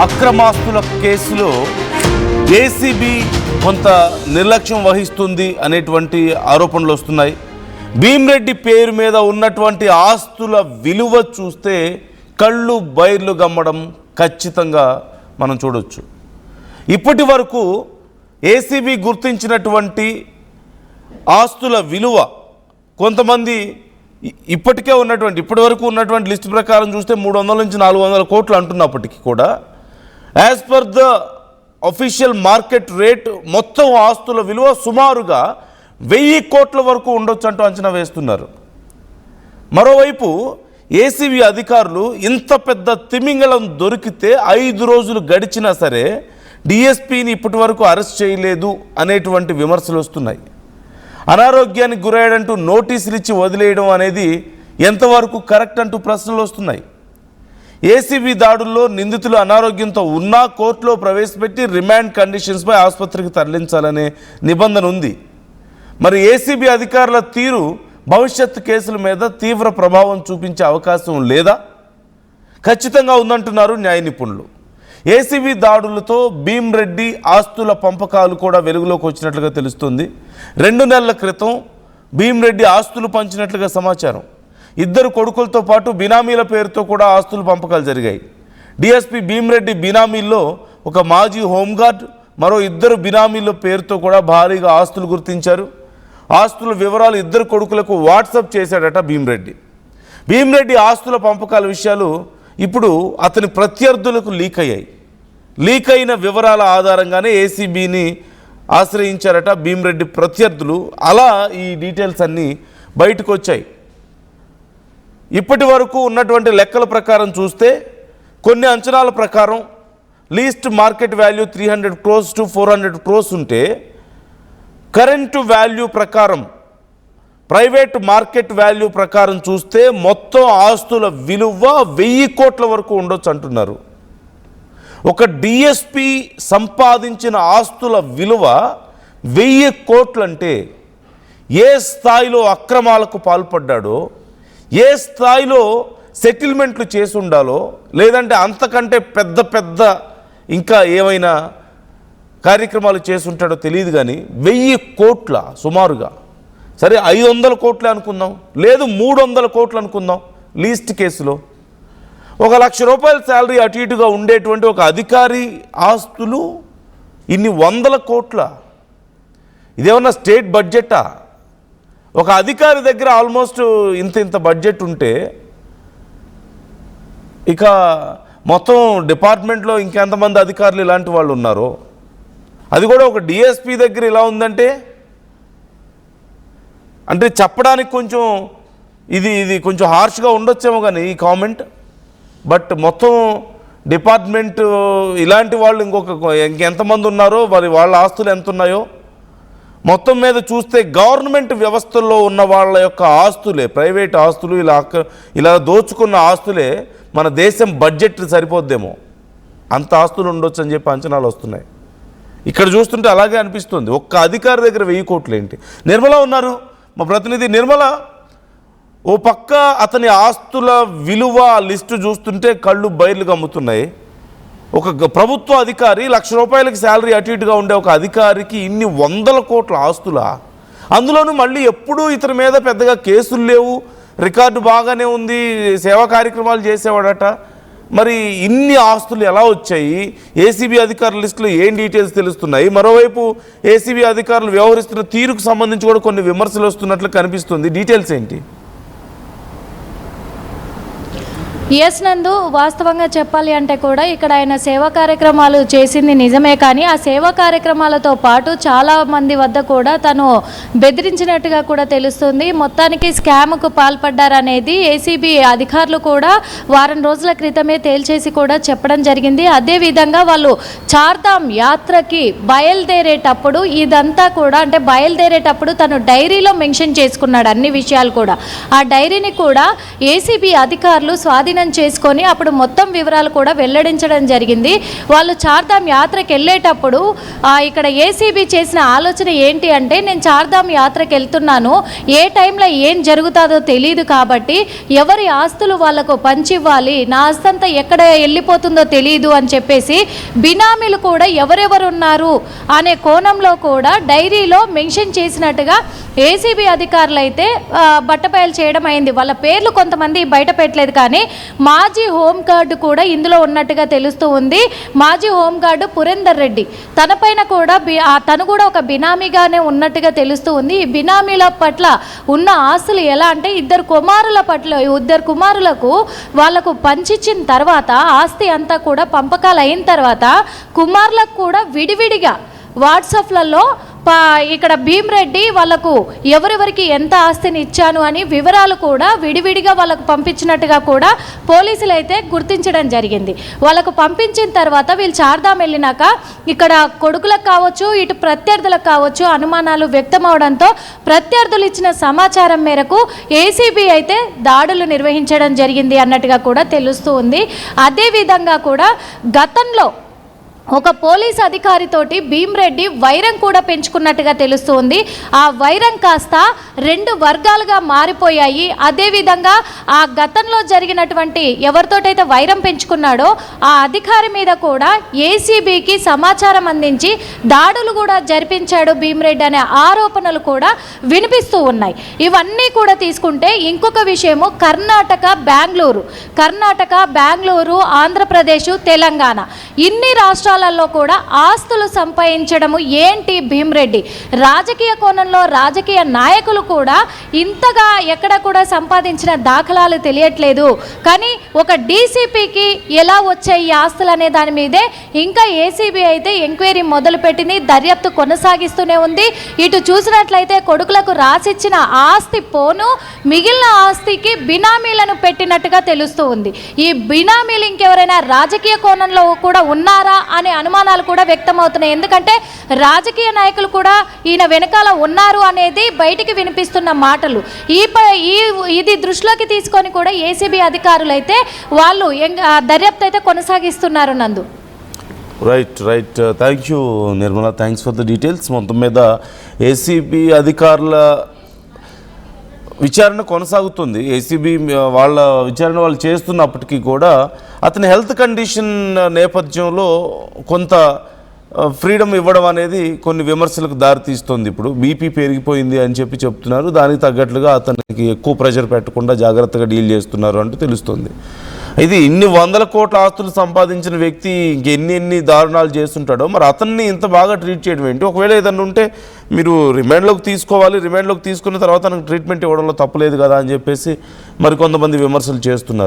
అక్రమాస్తుల కేసులో ఏసీబీ కొంత నిర్లక్ష్యం వహిస్తుంది అనేటువంటి ఆరోపణలు వస్తున్నాయి. భీమ్రెడ్డి పేరు మీద ఉన్నటువంటి ఆస్తుల విలువ చూస్తే కళ్ళు బైర్లు గమ్మడం ఖచ్చితంగా మనం చూడొచ్చు. ఇప్పటి వరకు ఏసీబీ గుర్తించినటువంటి ఆస్తుల విలువ కొంతమంది ఇప్పటికే ఇప్పటి వరకు ఉన్నటువంటి లిస్ట్ ప్రకారం చూస్తే 300 నుంచి 400 కోట్లు అంటున్నప్పటికీ కూడా as per the official market rate మొత్తం ఆస్తుల విలువ సుమారుగా 1000 కోట్ల వరకు ఉండొచ్చు అంటూ అంచనా వేస్తున్నారు. మరోవైపు ఏసీబీ అధికారులు ఇంత పెద్ద తిమింగళం దొరికితే 5 రోజులు గడిచినా సరే డిఎస్పీని ఇప్పటి వరకు అరెస్ట్ చేయలేదు అనేటువంటి విమర్శలు వస్తున్నాయి. అనారోగ్యానికి గురయ్యాడంటూ నోటీసులు ఇచ్చి వదిలేయడం అనేది ఎంతవరకు కరెక్ట్ అంటూ ప్రశ్నలు వస్తున్నాయి. ఏసీబీ దాడుల్లో నిందితులు అనారోగ్యంతో ఉన్నా కోర్టులో ప్రవేశపెట్టి రిమాండ్ కండిషన్స్పై ఆసుపత్రికి తరలించాలనే నిబంధన ఉంది. మరి ఏసీబీ అధికారుల తీరు భవిష్యత్తు కేసుల మీద తీవ్ర ప్రభావం చూపించే అవకాశం లేదా? ఖచ్చితంగా ఉందంటున్నారు న్యాయ నిపుణులు. ఏసీబీ దాడులతో భీమ్రెడ్డి ఆస్తుల పంపకాలు కూడా వెలుగులోకి వచ్చినట్లుగా తెలుస్తుంది. 2 నెలల క్రితం భీమ్రెడ్డి ఆస్తులు పంచినట్లుగా సమాచారం. 2 కొడుకులతో పాటు బినామీల పేరుతో కూడా ఆస్తుల పంపకాలు జరిగాయి. డిఎస్పీ భీమ్రెడ్డి బినామీల్లో ఒక మాజీ హోంగార్డ్, మరో 2 బినామీల పేరుతో కూడా భారీగా ఆస్తులు గుర్తించారు. ఆస్తుల వివరాలు 2 కొడుకులకు వాట్సాప్ చేశాడట భీమ్రెడ్డి. భీమ్రెడ్డి ఆస్తుల పంపకాల విషయాలు ఇప్పుడు అతని ప్రత్యర్థులకు లీక్ అయ్యాయి. లీక్ అయిన వివరాల ఆధారంగానే ఏసీబీని ఆశ్రయించారట భీమ్రెడ్డి ప్రత్యర్థులు. అలా ఈ డీటెయిల్స్ అన్నీ బయటకు వచ్చాయి. ఇప్పటి వరకు ఉన్నటువంటి లెక్కల ప్రకారం చూస్తే కొన్ని అంచనాల ప్రకారం least market value 300 crores to 400 crores ఉంటే కరెంటు వాల్యూ ప్రకారం ప్రైవేట్ మార్కెట్ వాల్యూ ప్రకారం చూస్తే మొత్తం ఆస్తుల విలువ 1000 కోట్ల వరకు ఉండొచ్చు అంటున్నారు. ఒక డిఎస్పీ సంపాదించిన ఆస్తుల విలువ 1000 కోట్లు అంటే ఏ స్థాయిలో అక్రమాలకు పాల్పడ్డాడో, ఏ స్థాయిలో సెటిల్మెంట్లు చేసి ఉండాలో, లేదంటే అంతకంటే పెద్ద పెద్ద ఇంకా ఏమైనా కార్యక్రమాలు చేసి ఉంటాడో తెలియదు. కానీ 1000 కోట్ల సుమారుగా, సరే 500 కోట్లు అనుకుందాం, లేదు 300 కోట్లు అనుకుందాం. లీస్ట్ కేసులో 1 లక్ష రూపాయల శాలరీ అటు ఇటుగా ఉండేటువంటి ఒక అధికారి ఆస్తులు ఇన్ని 100 కోట్ల. ఇదేమన్నా స్టేట్ బడ్జెటా? ఒక అధికారి దగ్గర ఆల్మోస్ట్ ఇంత బడ్జెట్ ఉంటే ఇక మొత్తం డిపార్ట్మెంట్లో ఇంకెంతమంది అధికారులు ఇలాంటి వాళ్ళు ఉన్నారో, అది కూడా ఒక డిఎస్పీ దగ్గర ఇలా ఉందంటే అంటే చెప్పడానికి కొంచెం ఇది కొంచెం హార్ష్గా ఉండొచ్చేమో కానీ ఈ కామెంట్. బట్ మొత్తం డిపార్ట్మెంట్ ఇలాంటి వాళ్ళు ఇంకెంతమంది ఉన్నారో, వాళ్ళ ఆస్తులు ఎంత ఉన్నాయో మొత్తం మీద చూస్తే గవర్నమెంట్ వ్యవస్థల్లో ఉన్న వాళ్ళ యొక్క ఆస్తులే, ప్రైవేట్ ఆస్తులు ఇలా దోచుకున్న ఆస్తులే మన దేశం బడ్జెట్ సరిపోద్దేమో, అంత ఆస్తులు ఉండొచ్చు అని చెప్పి అంచనాలు వస్తున్నాయి. ఇక్కడ చూస్తుంటే అలాగే అనిపిస్తుంది. ఒక్క అధికారి దగ్గర 1000 కోట్లు ఏంటి? నిర్మల ఉన్నారు, మా ప్రతినిధి నిర్మల. ఓ పక్క అతని ఆస్తుల విలువ లిస్టు చూస్తుంటే కళ్ళు బైర్లు గమ్ముతున్నాయి. ఒక ప్రభుత్వ అధికారి 1 లక్ష రూపాయలకి శాలరీ అటు ఇటుగా ఉండే ఒక అధికారికి ఇన్ని 100 కోట్ల ఆస్తులా? అందులోనూ మళ్ళీ ఎప్పుడూ ఇతని మీద పెద్దగా కేసులు లేవు, రికార్డు బాగానే ఉంది, సేవా కార్యక్రమాలు చేసేవాడట. మరి ఇన్ని ఆస్తులు ఎలా వచ్చాయి? ఏసీబీ అధికారుల లిస్టులో ఏం డీటెయిల్స్ తెలుస్తున్నాయి? మరోవైపు ఏసీబీ అధికారులు వ్యవహరిస్తున్న తీరుకు సంబంధించి కూడా కొన్ని విమర్శలు వస్తున్నట్లు కనిపిస్తుంది. డీటెయిల్స్ ఏంటి? ఎస్ నందు, వాస్తవంగా చెప్పాలి అంటే కూడా ఇక్కడ ఆయన సేవా కార్యక్రమాలు చేసింది నిజమే, కానీ ఆ సేవా కార్యక్రమాలతో పాటు చాలా మంది వద్ద కూడా తను బెదిరించినట్టుగా కూడా తెలుస్తుంది. మొత్తానికి స్కామ్కు పాల్పడ్డారనేది ఏసీబీ అధికారులు కూడా వారం రోజుల క్రితమే తేల్చేసి కూడా చెప్పడం జరిగింది. అదేవిధంగా వాళ్ళు చార్ధామ్ యాత్రకి బయలుదేరేటప్పుడు ఇదంతా కూడా అంటే బయలుదేరేటప్పుడు తను డైరీలో మెన్షన్ చేసుకున్నాడు అన్ని విషయాలు కూడా. ఆ డైరీని కూడా ఏసీబీ అధికారులు స్వాధీనం స్వాధీనం చేసుకొని అప్పుడు మొత్తం వివరాలు కూడా వెల్లడించడం జరిగింది. వాళ్ళు చార్ధామ్ యాత్రకు వెళ్ళేటప్పుడు ఇక్కడ ఏసీబీ చేసిన ఆలోచన ఏంటి అంటే, నేను చార్ధామ్ యాత్రకు వెళ్తున్నాను, ఏ టైంలో ఏం జరుగుతుందో తెలియదు కాబట్టి ఎవరి ఆస్తులు వాళ్ళకు పంచివ్వాలి, నా ఆస్తి అంతా ఎక్కడ వెళ్ళిపోతుందో తెలియదు అని చెప్పేసి బినామీలు కూడా ఎవరెవరు ఉన్నారు అనే కోణంలో కూడా డైరీలో మెన్షన్ చేసినట్టుగా ఏసీబీ అధికారులు అయితే బట్టబయలు చేయడం అయింది. వాళ్ళ పేర్లు కొంతమంది బయట పెట్టలేదు, కానీ మాజీ హోంగార్డు కూడా ఇందులో ఉన్నట్టుగా తెలుస్తూ ఉంది. మాజీ హోంగార్డు పురేందర్ రెడ్డి తనపైన కూడా తను కూడా ఒక బినామీగానే ఉన్నట్టుగా తెలుస్తూ ఉంది. ఈ బినామీల పట్ల ఉన్న ఆస్తులు ఎలా అంటే, ఇద్దరు కుమారులకు వాళ్ళకు పంచిచ్చిన తర్వాత ఆస్తి అంతా కూడా పంపకాలు అయిన తర్వాత కుమారులకు కూడా విడివిడిగా వాట్సాప్లలో ఇక్కడ భీమ్రెడ్డి వాళ్ళకు ఎవరెవరికి ఎంత ఆస్తిని ఇచ్చాను అని వివరాలు కూడా విడివిడిగా వాళ్ళకు పంపించినట్టుగా కూడా పోలీసులు అయితే గుర్తించడం జరిగింది. వాళ్ళకు పంపించిన తర్వాత వీళ్ళు చార్ధామ్ వెళ్ళినాక ఇక్కడ కొడుకులకు కావచ్చు, ఇటు ప్రత్యర్థులకు కావచ్చు అనుమానాలు వ్యక్తమవడంతో ప్రత్యర్థులు ఇచ్చిన సమాచారం మేరకు ఏసీబీ అయితే దాడులు నిర్వహించడం జరిగింది అన్నట్టుగా కూడా తెలుస్తూ ఉంది. అదేవిధంగా కూడా గతంలో ఒక పోలీస్ అధికారితోటి భీమ్రెడ్డి వైరం కూడా పెంచుకున్నట్టుగా తెలుస్తుంది. ఆ వైరం కాస్త 2 వర్గాలుగా మారిపోయాయి. అదేవిధంగా ఆ గతంలో జరిగినటువంటి ఎవరితోటైతే వైరం పెంచుకున్నాడో ఆ అధికారి మీద కూడా ఏసీబీకి సమాచారం అందించి దాడులు కూడా జరిపించాడు భీమ్రెడ్డి అనే ఆరోపణలు కూడా వినిపిస్తూ ఉన్నాయి. ఇవన్నీ కూడా తీసుకుంటే ఇంకొక విషయము కర్ణాటక, బెంగళూరు, ఆంధ్రప్రదేశ్, తెలంగాణ ఇన్ని రాష్ట్రాలు కూడా ఆస్తులు సంపాదించడము ఏంటి భీమ్రెడ్డి రాజకీయ కోణంలో రాజకీయ నాయకులు కూడా ఇంతగా ఎక్కడ కూడా సంపాదించిన దాఖలాలు తెలియట్లేదు. కానీ ఒక డీసీపీకి ఎలా వచ్చాయి ఈ ఆస్తులు అనే దాని మీదే ఇంకా ఏసీబీ అయితే ఎంక్వైరీ మొదలుపెట్టింది, దర్యాప్తు కొనసాగిస్తూనే ఉంది. ఇటు చూసినట్లయితే కొడుకులకు రాసిచ్చిన ఆస్తి పోను మిగిలిన ఆస్తికి బినామీలను పెట్టినట్టుగా తెలుస్తూ ఉంది. ఈ బినామీలు ఇంకెవరైనా రాజకీయ కోణంలో కూడా ఉన్నారా అనే అనుమానాలు కూడా వ్యక్తమవుతున్నాయి. ఎందుకంటే రాజకీయ నాయకులు కూడా ఈయన వెనకాల ఉన్నారు అనేది బయటికి వినిపిస్తున్న మాటలు. ఇది దృష్టిలోకి తీసుకొని కూడా ఏసీబీ అధికారులు అయితే వాళ్ళు దర్యాప్తు అయితే కొనసాగిస్తున్నారు. నందు right thank you Nirmala, thanks for the details. మొత్తం మీద ఏసీబీ అధికారుల విచారణ కొనసాగుతుంది. ఏసీబీ వాళ్ళ విచారణ వాళ్ళు చేస్తున్నప్పటికీ కూడా అతని హెల్త్ కండిషన్ నేపథ్యంలో కొంత ఫ్రీడమ్ ఇవ్వడం అనేది కొన్ని విమర్శలకు దారితీస్తుంది. ఇప్పుడు బీపీ పెరిగిపోయింది అని చెప్తున్నారు. దానికి తగ్గట్లుగా అతనికి ఎక్కువ ప్రెషర్ పెట్టకుండా జాగ్రత్తగా డీల్ చేస్తున్నారు అంటూ తెలుస్తుంది. ఇది ఇన్ని 100 కోట్ల ఆస్తులు సంపాదించిన వ్యక్తి ఇంకెన్ని దారుణాలు చేస్తుంటాడో, మరి అతన్ని ఇంత బాగా ట్రీట్ చేయడం ఏంటి? ఒకవేళ ఏదన్నా ఉంటే మీరు రిమాండ్లోకి తీసుకోవాలి, రిమాండ్లోకి తీసుకున్న తర్వాత తనకు ట్రీట్మెంట్ ఇవ్వడంలో తప్పులేదు కదా అని చెప్పేసి మరి కొంతమంది విమర్శలు చేస్తున్నారు.